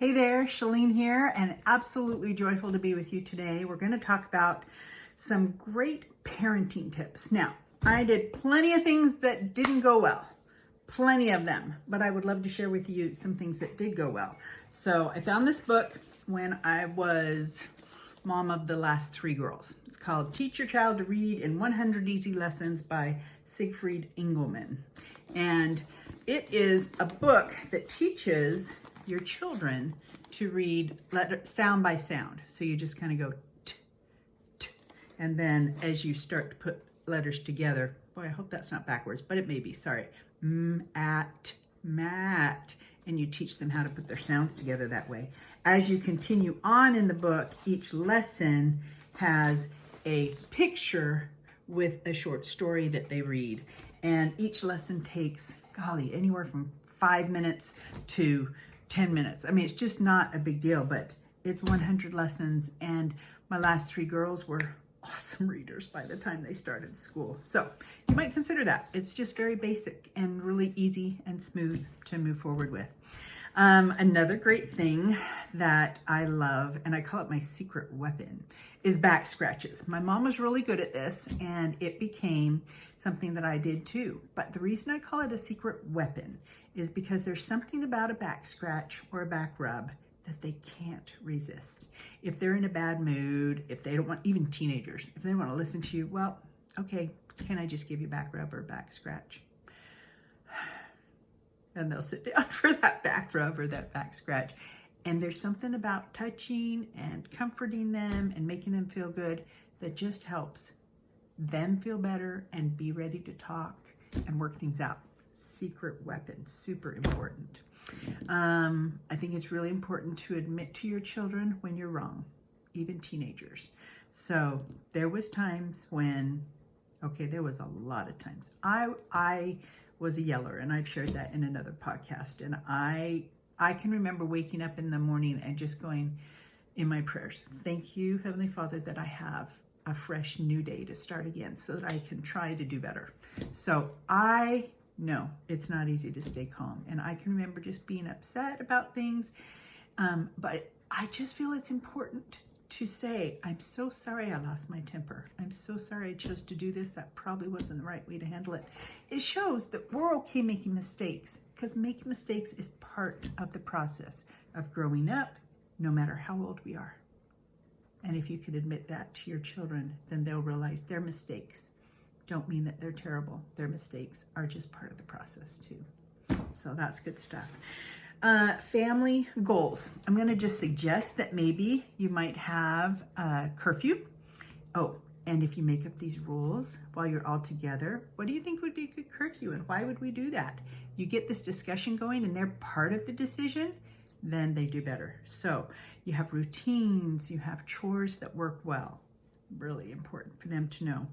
Hey there, Shalene here, and absolutely joyful to be with you today. We're going to talk about some great parenting tips. Now, I did plenty of things that didn't go well, plenty of them, but I would love to share with you some things that did go well. So I found this book when I was mom of the last 3 girls. It's called Teach Your Child to Read in 100 Easy Lessons by Siegfried Engelmann. And it is a book that teaches your children to read sound by sound. So you just kind of go t, t, and then as you start to put letters together, boy, I hope that's not backwards, but it may be, sorry, at, mat, and you teach them how to put their sounds together that way. As you continue on in the book, each lesson has a picture with a short story that they read. And each lesson takes, golly, anywhere from 5 minutes to 10 minutes. I mean, it's just not a big deal, but it's 100 lessons. And my last 3 girls were awesome readers by the time they started school. So you might consider that. It's just very basic and really easy and smooth to move forward with. Another great thing that I love, and I call it my secret weapon, is back scratches. My mom was really good at this, and it became something that I did too. But the reason I call it a secret weapon is because there's something about a back scratch or a back rub that they can't resist. If they're in a bad mood, if they don't want, even teenagers, if they want to listen to you, well, okay, can I just give you a back rub or a back scratch? And they'll sit down for that back rub or that back scratch. And there's something about touching and comforting them and making them feel good that just helps them feel better and be ready to talk and work things out. Secret weapon, super important. I think it's really important to admit to your children when you're wrong, even teenagers. So there was times when, okay, there was a lot of times. I was a yeller, and I've shared that in another podcast. And I can remember waking up in the morning and just going in my prayers, thank you, Heavenly Father, that I have a fresh new day to start again so that I can try to do better. So I know it's not easy to stay calm. And I can remember just being upset about things. But I just feel it's important to say, I'm so sorry I lost my temper. I'm so sorry I chose to do this. That probably wasn't the right way to handle it. It shows that we're okay making mistakes, because making mistakes is part of the process of growing up, no matter how old we are. And if you can admit that to your children, then they'll realize their mistakes don't mean that they're terrible. Their mistakes are just part of the process too. So that's good stuff. Family goals. I'm going to just suggest that maybe you might have a curfew. Oh, and if you make up these rules while you're all together, what do you think would be a good curfew, and why would we do that? You get this discussion going and they're part of the decision, then they do better. So you have routines, you have chores that work well. Really important for them to know.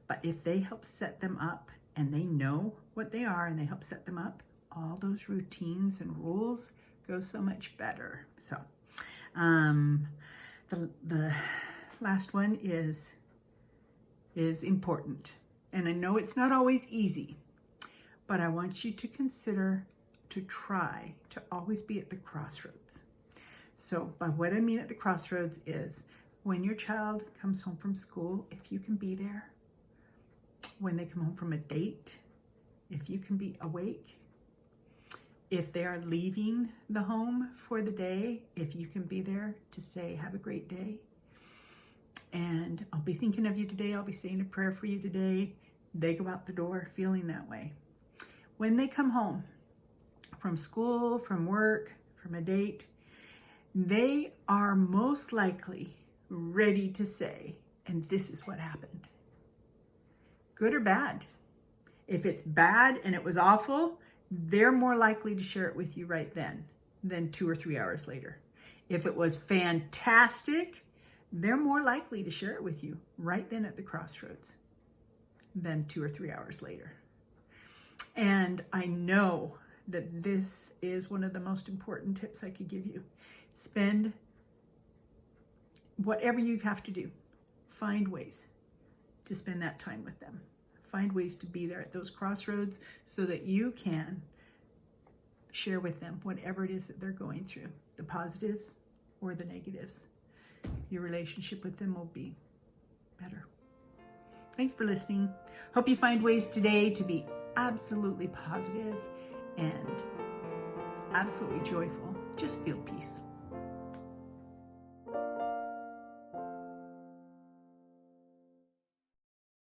But if they help set them up and they know what they are and they help set them up, all those routines and rules go so much better. So the last one is important. And I know it's not always easy, but I want you to consider to try to always be at the crossroads. So by what I mean at the crossroads is when your child comes home from school, if you can be there. When they come home from a date, if you can be awake. If they are leaving the home for the day, if you can be there to say, have a great day. And I'll be thinking of you today. I'll be saying a prayer for you today. They go out the door feeling that way. When they come home from school, from work, from a date, they are most likely ready to say, and this is what happened. Good or bad. If it's bad and it was awful, they're more likely to share it with you right then than 2 or 3 hours later. If it was fantastic, they're more likely to share it with you right then at the crossroads than 2 or 3 hours later. And I know that this is one of the most important tips I could give you. Spend whatever you have to do. Find ways to spend that time with them. Find ways to be there at those crossroads so that you can share with them whatever it is that they're going through. the positives or the negatives. Your relationship with them will be better. Thanks for listening. Hope you find ways today to be absolutely positive and absolutely joyful. Just feel peace.